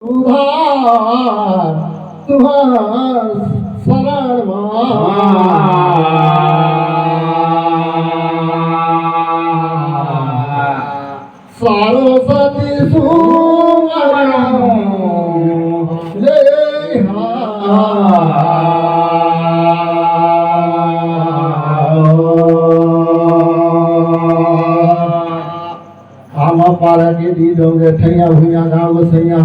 उधार तुहार शरण सरस्वती सुमरण ले आमा पारा के दी दोगे थैया भुइया गाँव सैया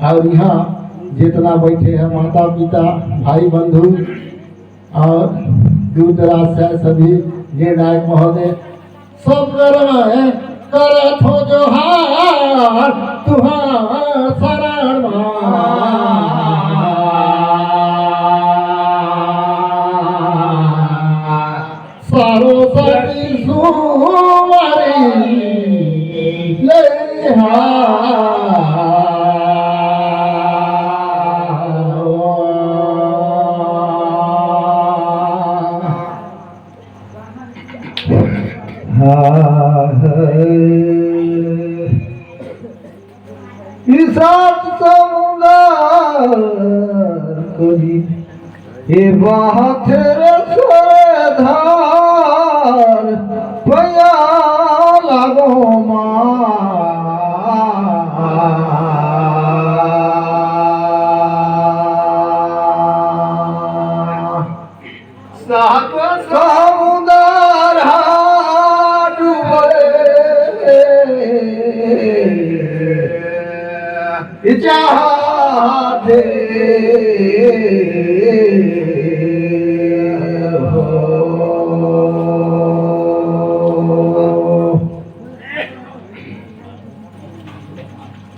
और यहाँ जितना बैठे हैं माता पिता भाई बंधु और दूर दराज से सभी ये नायक महोदय सब करत हो जो हार तुहार शरण सरस्वती सुमरी ले सात समुदार करी हे बाहर धार पया लागो सात समुदार चाहते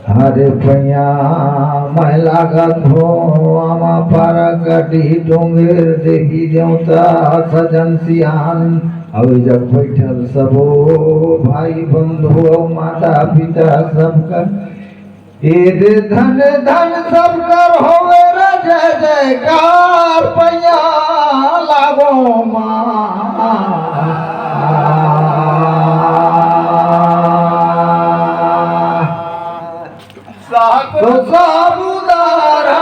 हरे पैया मैं लागत हो आमा पारा कटी डोंगर देवी देवता सजन सियान अब जब बैठल सबो भाई बंधु माता पिता सबका ईद धन धन सब कर होवे रे जय जयकार पैया लागो तो साबुदारा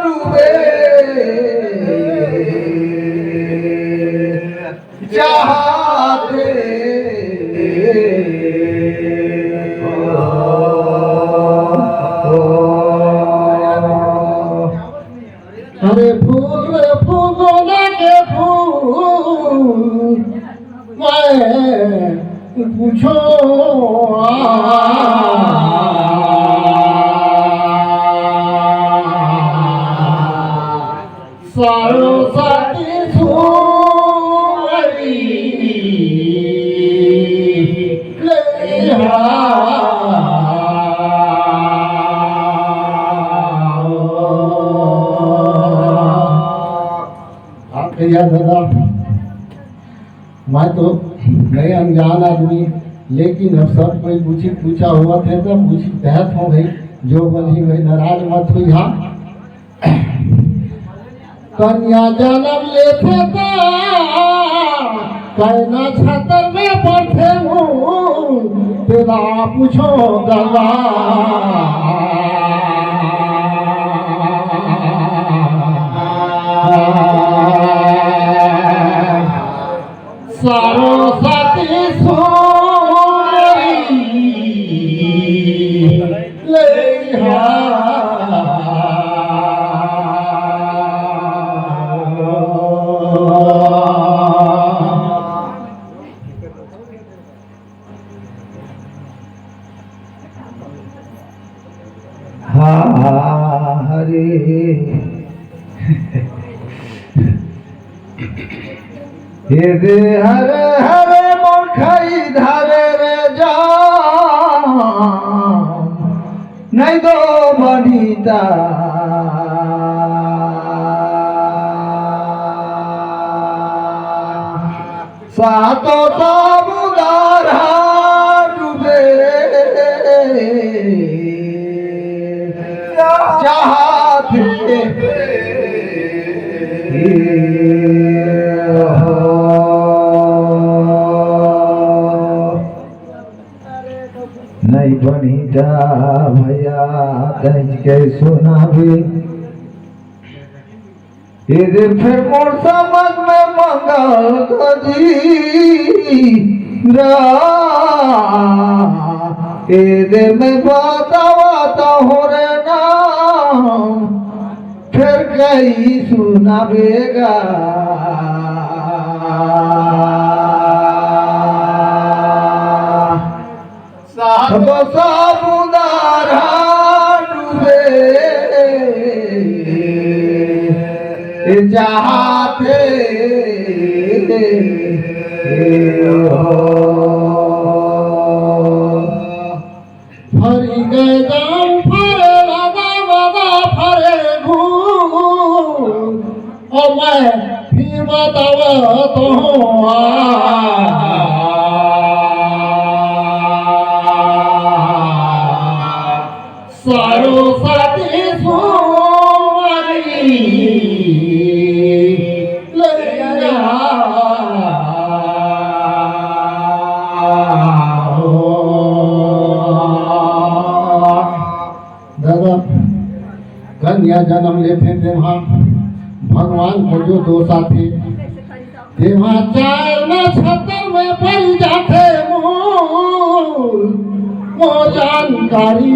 डूबे चाहते अरे फूल फूल के फूल मैं पूछो सरस्वती सुमरी ले दादा मैं तो नहीं अनजान आदमी लेकिन अब सब कोई पूछा हुआ थे तो पूछी तहत हो गई जो बनी वही नाराज मत हुई। हाँ कन्या जन्म लेते कहना छतर में बैठे हूँ तेरा पूछो गंगा सरस्वती सुमरी ले हरे हे हरे हरे मूर्खाई धारे रे जा नहीं दो बनीता सातो साबुदार डूबे चाहते नहीं बन बनीता भैया तज के सुनावे इधर फिर मोर समझ में मंगल गजी इधर में बतावा हो रे नाम फिर कई सुनावेगा सब समुदारा डूबे चाहते फरी गए दाम फरे राधा बाबा फरे घूम और मैं फिर बतावा तो सारो साथी सोमरी लैया दादा कन्या जन्म लेते तेव्हा भगवान को जो दो साथी तेव्हा चार न छतर में पल जाते वो जानकारी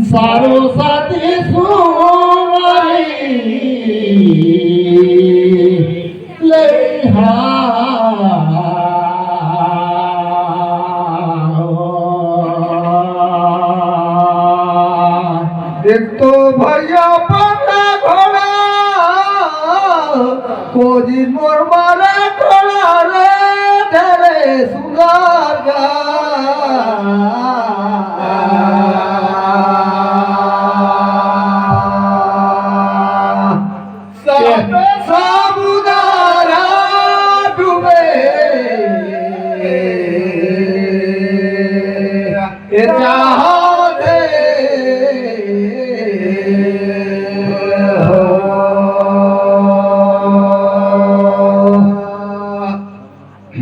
सारो साथी सुमरी लेहा एक तो भैया पकड़ा घोड़ा कोजी मोर मारे घोड़ा रे तेरे सुंदर समुदारा डूबे चाहते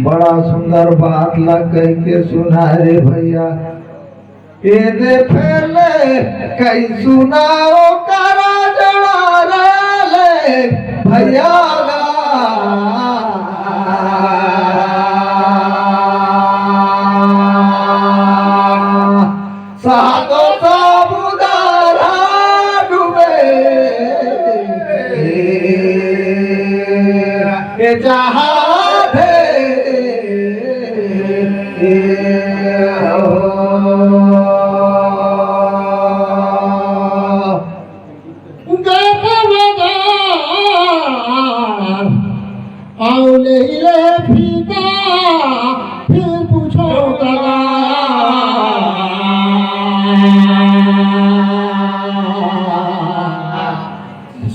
बड़ा सुंदर बात लग के सुना रे भैया ये फैले कई सुनाओ करा जड़ा रे भैया सातो समुदारा डूबे चाहते औले ले फीता फिर पूछो कगा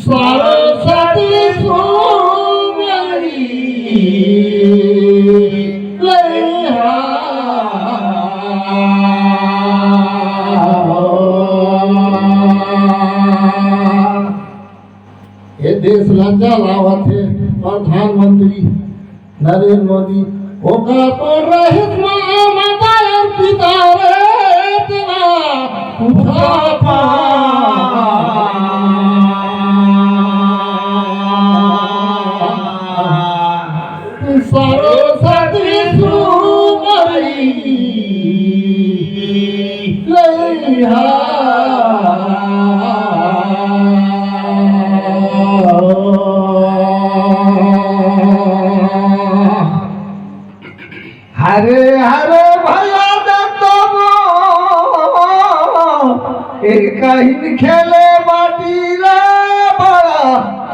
सरस्वती सोमरी लेहा ये देश लज्जा लावत है प्रधानमंत्री नरेंद्र मोदी होगा तो रहित माता और पिता रे तेरा उठा सरस्वती सुमरी लेहा हरे हरे भैया एक ही खेले बाटी रे बड़ा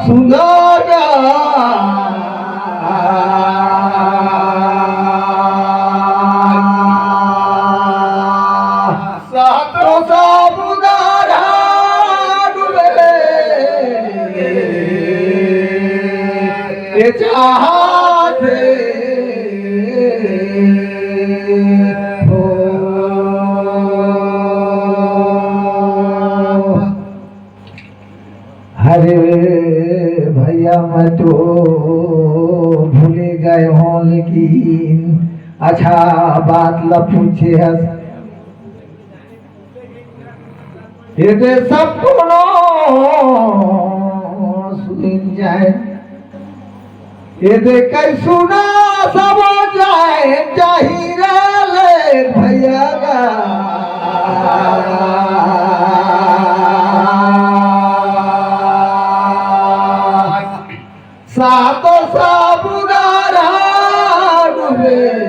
सुंदर सातो समुदारा डूबे चाहते हरे भैया मैं तो भूले अच्छा बात ल पूछे हस ये सब कोनो सुन जाए ये कई सुना सब जाए चाहिए ले भैया सातो साबुदारा डूबे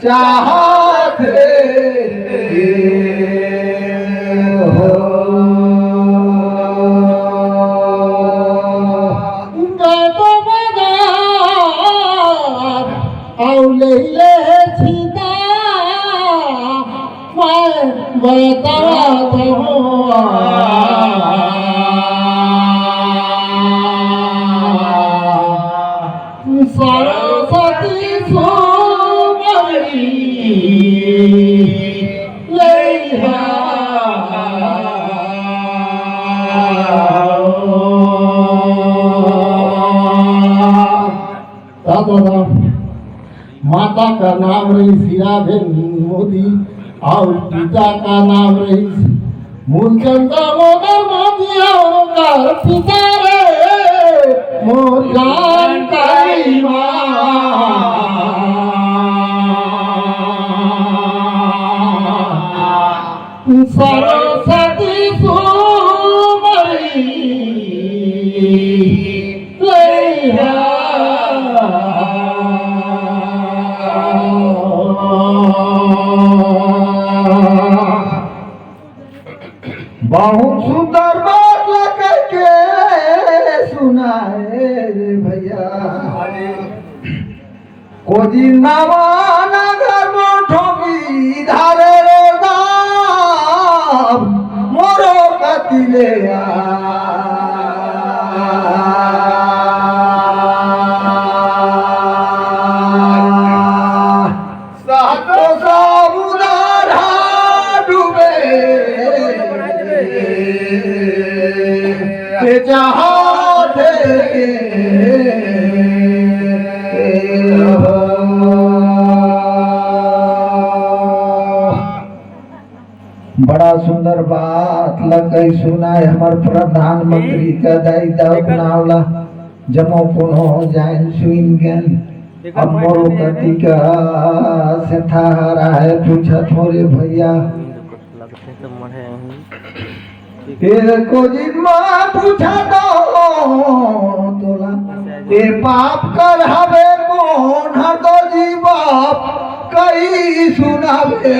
चाहते हो औले सीता मैं बता सरस्वती सोमरी लैहा माता का नाम रही हीराबेन मोदी और पिता का नाम रही मूलचंद मोदी और पिता रे मोर जानकारी सरस्वती सोमरी बहुत सुंदर बात लगे के सुनाए रे भैया कोजी नवाना घर में ठोगी धारे रे दाम मोरो कतिले सातो साबुदारा डूबे चाहते बड़ा सुंदर बात लगे सुनाए हमार प्रधानमंत्री का दाई दाव नावला जमो पुनो जाइन सुइन गन अब मोरो कति का से था रहा है पूछा थोड़े भैया फिर को जिम्मा पूछा दो तोला ये पाप कर हवे कौन हर दो जी बाप कई सुनावे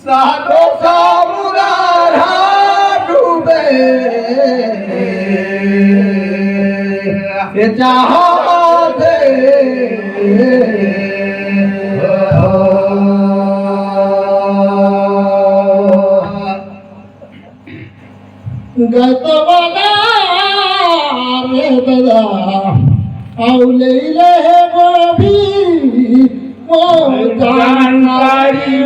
साधो सामुदार डूबे ये चाहते गतवदा रे ददा औले ले गोभी वो जानकारी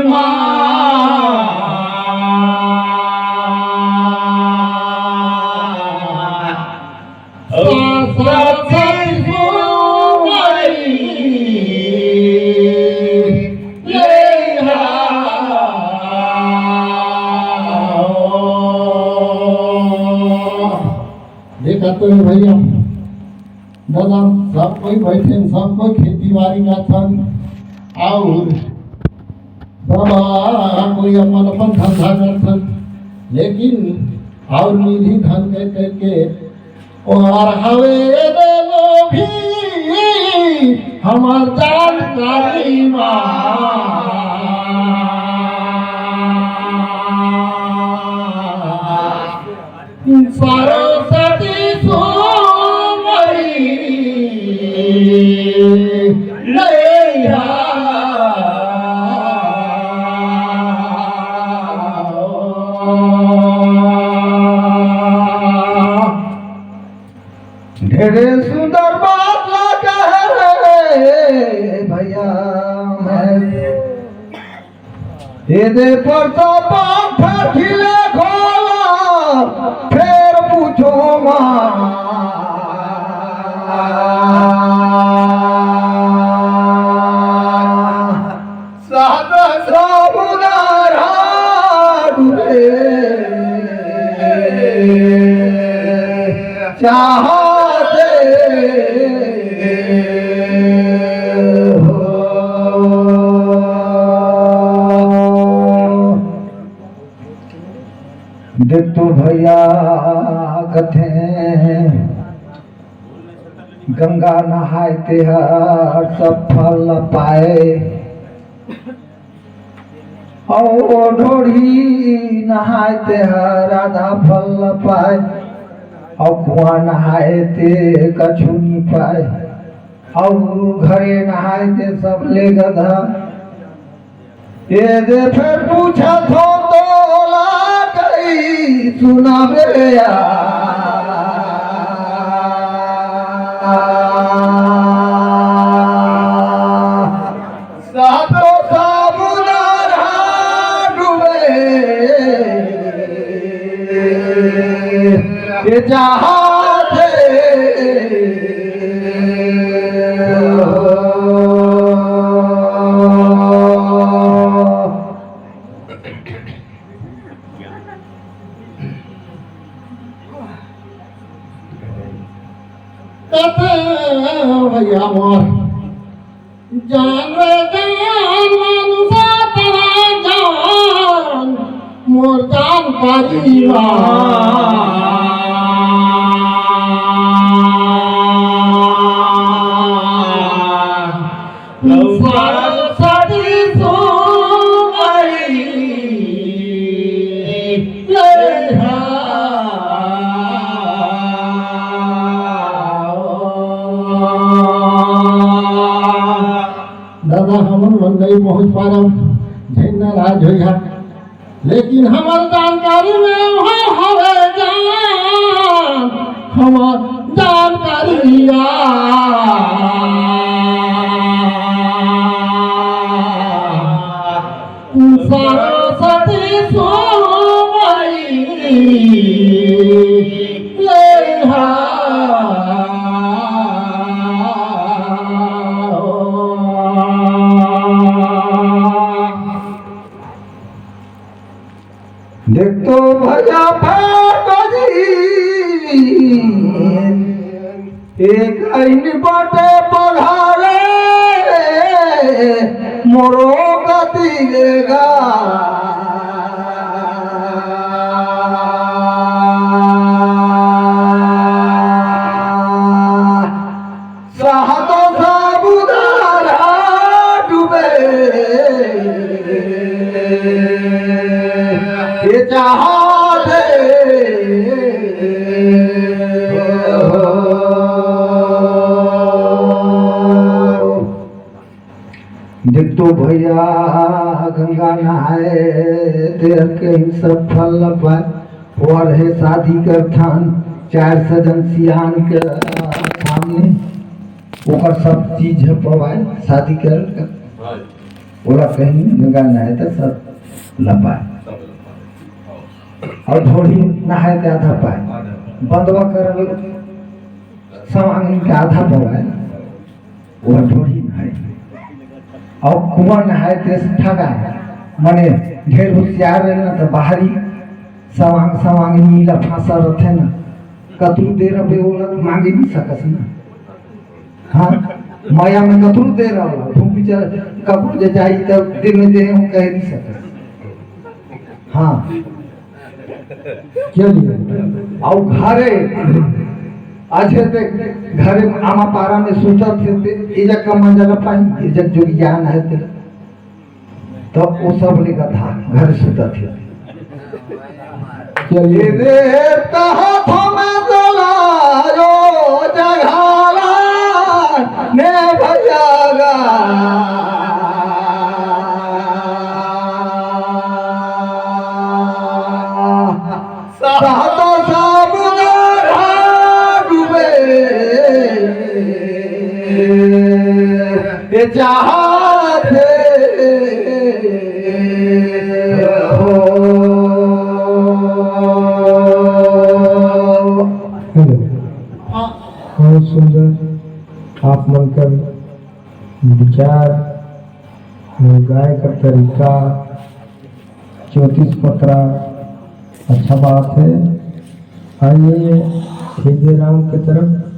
देखा तो भैया दादा सब कोई बैठे सब कोई खेती बाड़ी का थन और सब कोई अपन अपन धंधा करथन लेकिन और निधि धन के करके और हवे दे लो भी हमार जानकारी सरस्वती सोमरी लैहा ढेरे सुंदर बात लगा है भैया मैं ये दे पर तो पाँव खिले खो चाहते हो। देतु भैया कथे गंगा नहाते हर सब फल पाए, और ढोड़ी नहाते हर आधा फल पाए, और कुआं नहाते कछु नहीं पाए, और घरे नहाते सब ले गधा। ये दे फिर पूछा थो तो ला गई सुनावे सातो साबुदार डूबे ये चाहते भैया मोर जान रे जान मनुष्य तेरा जान मोर जान परिवार सदी सो दादा हमन मन नहीं पहुँच पारब झेन नाराज होइहा, लेकिन हमार जानकारी में वहाँ हवे जान हमार जानकारी सरस्वती सोमरी लेहा। देख तो भैया एक ऐन बाटे पढ़ारे मोरो गति लेगा। सहतो साबुदारा डूबे ये चाहते देख तो भैया गंगा नहाए देर के सब फल पाए, और है शादी कर थान चार सजन सियान के सामने ओकर सब चीज है पवाए शादी कर ओला कहीं गंगा नहाए तो सब लपाए, और ढोली नहाए के आधा पाए, बंदवा कर समांगी के आधा पवाए वो ढोली नहाए, और कुआं नहाए के ठगा मने ढेर होशियार रहे ना तो बाहरी समांग समांगी नीला फांसा रहते ना कतरू देर अब बोला मांगे नहीं सकस ना। हाँ माया में कतरू देर अब तुम पीछे कपूर जे जाई तो दिन में दे हम कह नहीं सकस। हाँ क्या लिए और घरे अच्छे ते घरे आमा पारा में सोचा थे इजक का मंजर पाई इजक जो ज्ञान है तेरा तो वो सब लेगा था घर सोता थे। चलिए देवता हाथों में जलायो जघाला ने भैयागा सहतो साबुदारा डूबे ये चाहते बहुत सुंदर आप मनकर विचार गाय का तरीका 34 पत्रा अच्छा बात है। आइए हृदय राम की तरफ।